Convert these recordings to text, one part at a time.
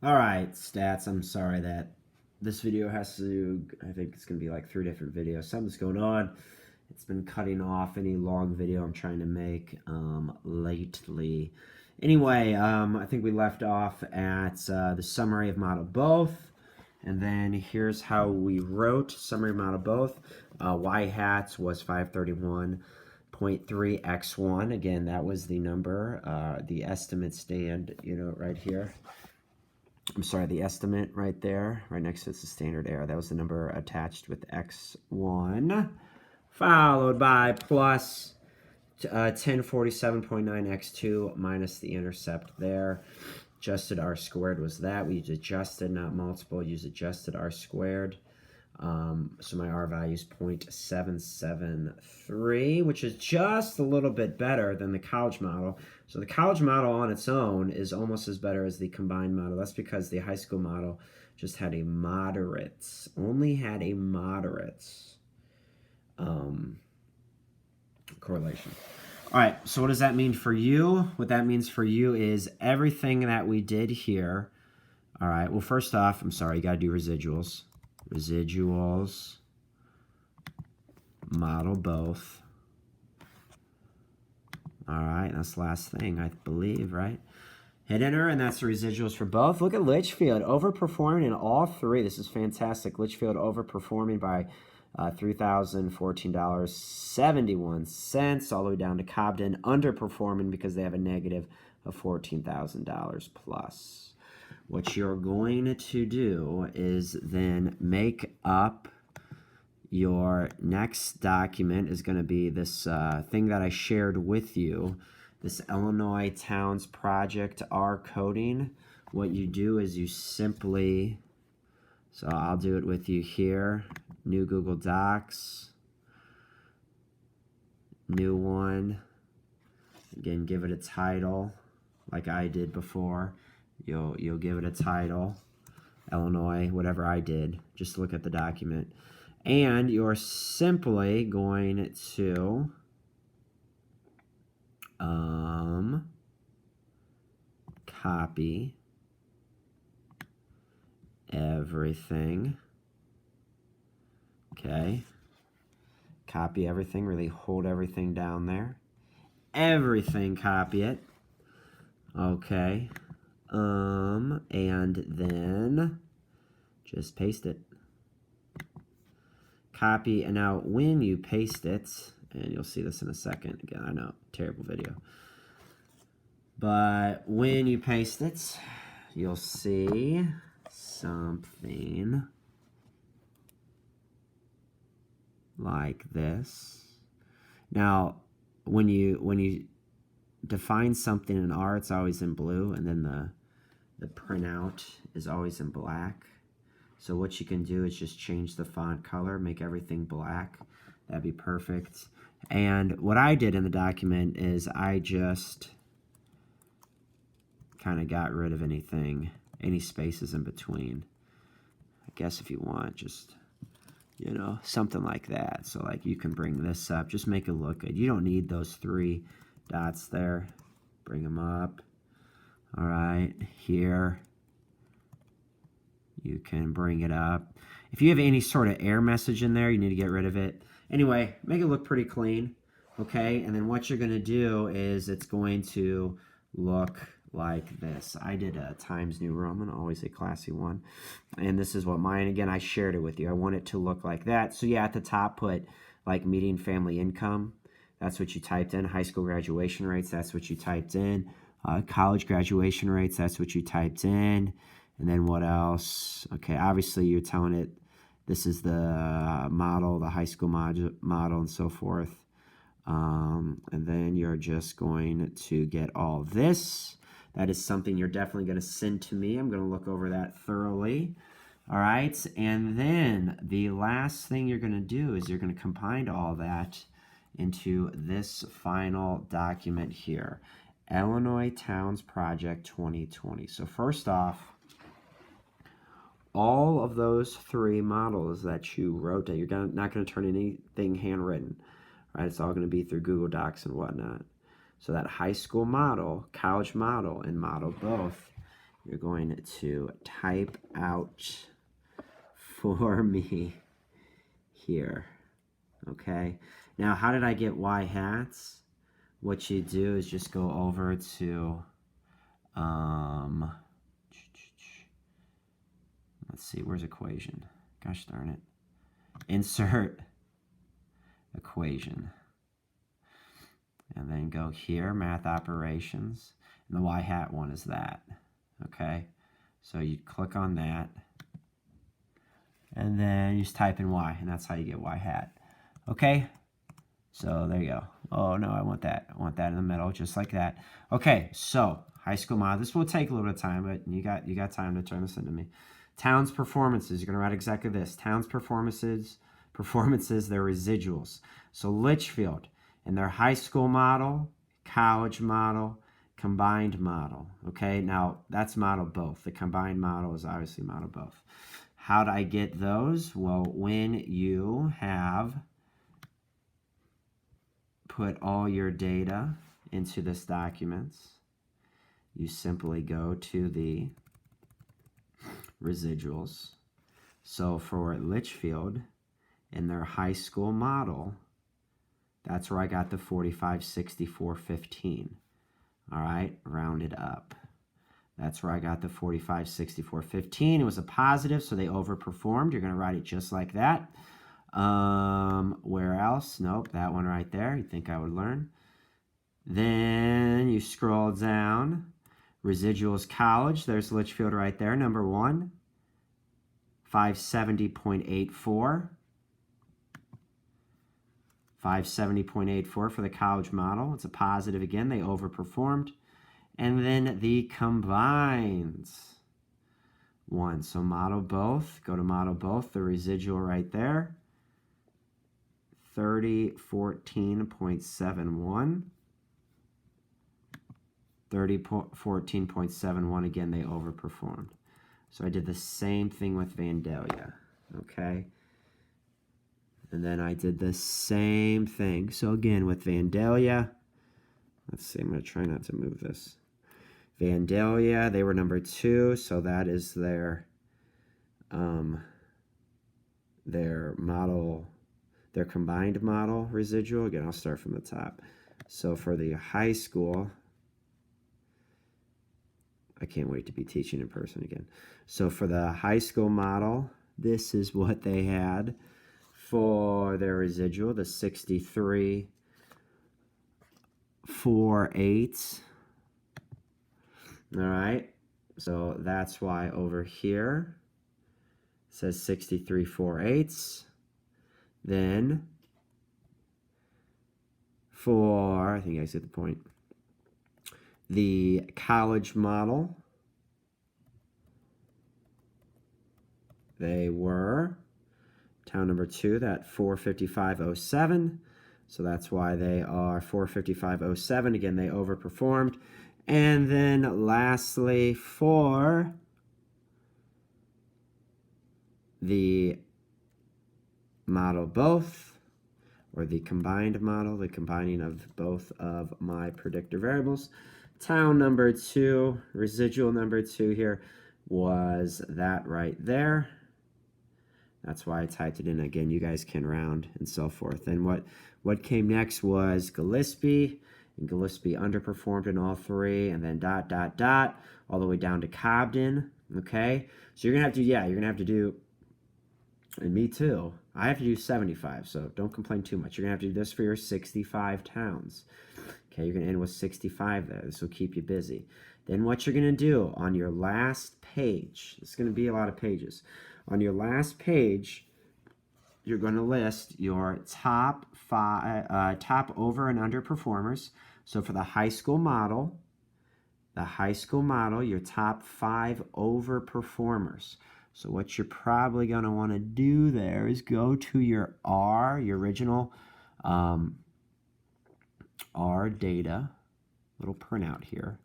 All right, stats. I'm sorry that this video has to, I think it's going to be like 3 different videos. Something's going on. It's been cutting off any long video I'm trying to make lately. Anyway, I think we left off at the summary of model both. And then here's how we wrote summary of model both. Y hats was 531.3x1. Again, that was the number. The estimate stand, right here. I'm sorry, the estimate right there, right next to it's the standard error. That was the number attached with x1, followed by plus 1047.9x2 minus the intercept there. Adjusted r squared was that. We used adjusted, not multiple. Use adjusted r squared. So my R value is 0.773, which is just a little bit better than the college model. So the college model on its own is almost as better as the combined model. That's because the high school model just had a moderate, correlation. All right, so what does that mean for you? What that means for you is everything that we did here. All right, well, first off, I'm sorry, you got to do residuals. Residuals, model both. All right, that's the last thing, I believe, right? Hit enter, and that's the residuals for both. Look at Litchfield, overperforming in all three. This is fantastic. Litchfield overperforming by $3,014.71, all the way down to Cobden underperforming because they have a negative of $14,000 plus. What you're going to do is then make up your next document is going to be this thing that I shared with you, this Illinois Towns Project R coding. What you do is you simply, so I'll do it with you here, new Google Docs, new one, again, give it a title like I did before. You'll give it a title, Illinois, whatever I did. Just look at the document. And you're simply going to copy everything. Okay. Copy everything, really hold everything down there. Everything, copy it. Okay. And then just paste it. Copy, and now when you paste it, and you'll see this in a second. Again, I know, terrible video. But when you paste it, you'll see something like this. Now, when you define something in R, it's always in blue, and then the printout is always in black. So what you can do is just change the font color, make everything black. That'd be perfect. And what I did in the document is I just kind of got rid of any spaces in between. I guess if you want, just, something like that. So like you can bring this up, just make it look good. You don't need those 3 dots there. Bring them up. All right, here. You can bring it up. If you have any sort of error message in there, you need to get rid of it. Anyway, make it look pretty clean, okay? And then what you're going to do is it's going to look like this. I did a Times New Roman, always a classy one. And this is what mine, again, I shared it with you. I want it to look like that. So yeah, at the top, put like median family income. That's what you typed in. High school graduation rates, that's what you typed in. College graduation rates, that's what you typed in. And then what else? Okay, obviously you're telling it this is the model, the high school model, and so forth. And then you're just going to get all this. That is something you're definitely going to send to me. I'm going to look over that thoroughly. All right, and then the last thing you're going to do is you're going to combine all that into this final document here, Illinois Towns Project 2020. So first off, all of those 3 models that you wrote down, you're not going to turn anything handwritten, right? It's all going to be through Google Docs and whatnot. So that high school model, college model, and model both, you're going to type out for me here. Okay. Now, how did I get y hats? What you do is just go over to, let's see, where's equation? Gosh darn it. Insert equation. And then go here, math operations. And the y hat one is that. Okay. So you click on that. And then you just type in y, and that's how you get y hat. Okay. So there you go. Oh no, I want that. I want that in the middle, just like that. Okay, so high school model. This will take a little bit of time, but you got time to turn this into me. Towns performances. You're gonna write exactly this. Towns performances, their residuals. So Litchfield in their high school model, college model, combined model. Okay, now that's model both. The combined model is obviously model both. How do I get those? Well, when you have put all your data into this document, you simply go to the residuals. So for Litchfield, in their high school model, that's where I got the 45, 64, 15. All right, rounded up. That's where I got the 45, 64, 15. It was a positive, so they overperformed. You're going to write it just like that. Where else? Nope, that one right there. You'd think I would learn. Then you scroll down. Residuals college. There's Litchfield right there, number 1. 570.84. 570.84 for the college model. It's a positive again. They overperformed. And then the combined one. So model both. Go to model both. The residual right there. 3014.71. 3014.71 again, they overperformed. So I did the same thing with Vandalia, okay? And then I did the same thing. So again, with Vandalia, let's see, I'm going to try not to move this. Vandalia, they were number 2, so that is their model, their combined model residual. Again, I'll start from the top. So for the high school, I can't wait to be teaching in person again. So for the high school model, this is what they had for their residual, the 63.48. All right, so that's why over here it says 63.48. Then for, I think you guys get the point, the college model, they were town number 2, that 455.07. So that's why they are 455.07. Again, they overperformed. And then lastly, for the model both, or the combined model, the combining of both of my predictor variables, town number 2, residual number 2 here was that right there. That's why I typed it in. Again, you guys can round and so forth. And what came next was Gillespie. And Gillespie underperformed in all 3. And then ... all the way down to Cobden. Okay? So you're going to have to, you're going to have to do, and me too, I have to do 75. So don't complain too much. You're going to have to do this for your 65 towns. Okay, you're going to end with 65 there. This will keep you busy. Then what you're going to do on your last page, it's going to be a lot of pages. On your last page, you're going to list your top over and under performers. So for the high school model, your top 5 over performers. So what you're probably going to want to do there is go to your R, your original R data, little printout here.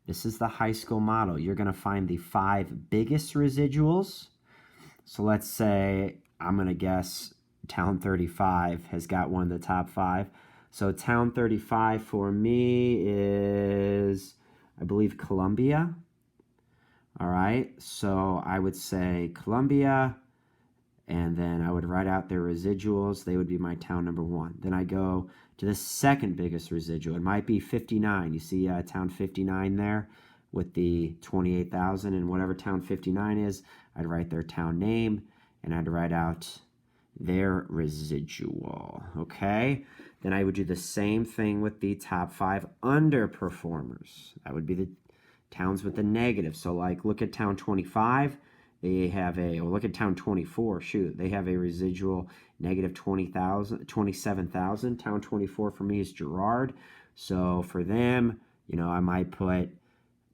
This is the high school model. You're going to find the 5 biggest residuals. So let's say, I'm going to guess Town 35 has got one of the top 5. So Town 35 for me is, I believe, Columbia. All right, so I would say Columbia, and then I would write out their residuals. They would be my town number 1. Then I go to the second biggest residual. It might be 59. You see town 59 there with the 28,000, and whatever town 59 is, I'd write their town name, and I'd write out their residual, okay? Then I would do the same thing with the top 5 underperformers. That would be the towns with the negative. So like look at town 25, they have look at town 24, shoot, they have a residual negative 20,000, 27,000. Town 24 for me is Girard. So for them, I might put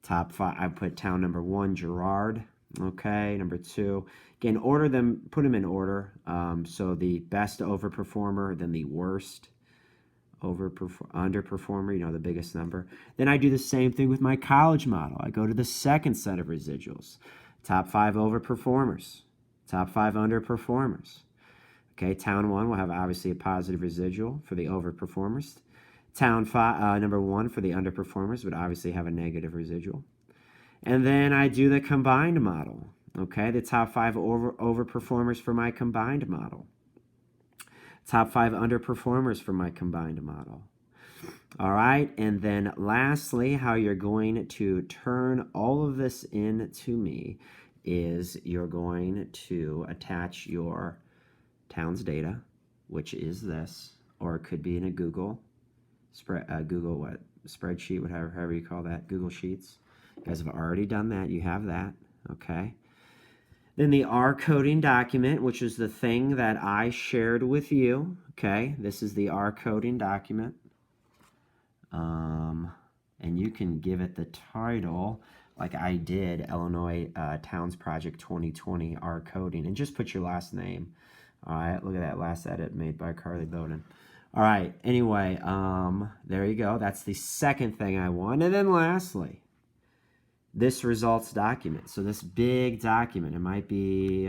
top 5, I put town number 1, Girard. Okay, number 2. Again, put them in order. So the best overperformer, then the worst underperformer, the biggest number. Then I do the same thing with my college model. I go to the second set of residuals. Top 5 overperformers, top 5 underperformers. Okay, town 1 will have obviously a positive residual for the overperformers. Town 5, number 1 for the underperformers would obviously have a negative residual. And then I do the combined model. Okay, the top 5 overperformers for my combined model. Top 5 underperformers for my combined model. All right, and then lastly, how you're going to turn all of this into me is you're going to attach your town's data, which is this, or it could be in a Google spreadsheet, whatever you call that, Google Sheets. You guys have already done that. You have that, okay? Then the R coding document, which is the thing that I shared with you, okay? This is the R coding document. And you can give it the title like I did, Illinois Towns Project 2020 R coding, and just put your last name. All right, look at that last edit made by Carly Bowden. All right, anyway, there you go. That's the second thing I want. And then lastly, this results document. So this big document, it might be,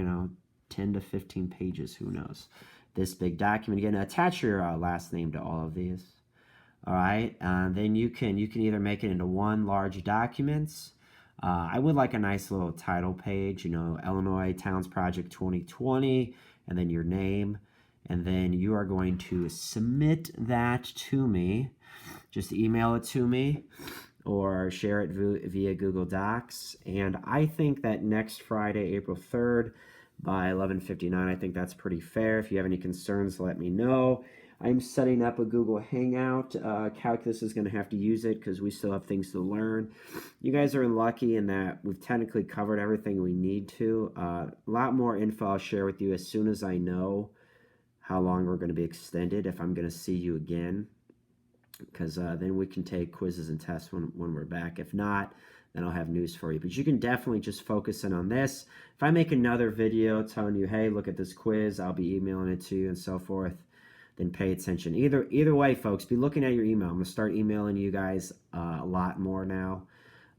10 to 15 pages, who knows. This big document, again, attach your last name to all of these. All right, then you can either make it into one large document. I would like a nice little title page, Illinois Towns Project 2020, and then your name. And then you are going to submit that to me. Just email it to me or share it via Google Docs. And I think that next Friday, April 3rd, by 11:59, I think that's pretty fair. If you have any concerns, let me know. I'm setting up a Google Hangout. Calculus is going to have to use it because we still have things to learn. You guys are lucky in that we've technically covered everything we need to. A lot more info I'll share with you as soon as I know how long we're going to be extended, if I'm going to see you again, because then we can take quizzes and tests when we're back. If not, then I'll have news for you. But you can definitely just focus in on this. If I make another video telling you, hey, look at this quiz, I'll be emailing it to you and so forth, then pay attention. Either way, folks, be looking at your email. I'm going to start emailing you guys a lot more now.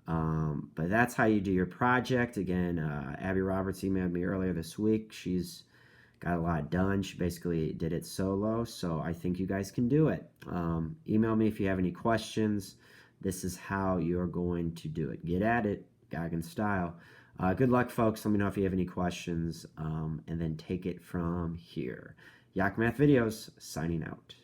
But that's how you do your project. Again, Abby Roberts emailed me earlier this week. She's got a lot done. She basically did it solo, so I think you guys can do it. Email me if you have any questions. This is how you're going to do it. Get at it, Goggin style. Good luck, folks. Let me know if you have any questions, and then take it from here. Yak Math Videos, signing out.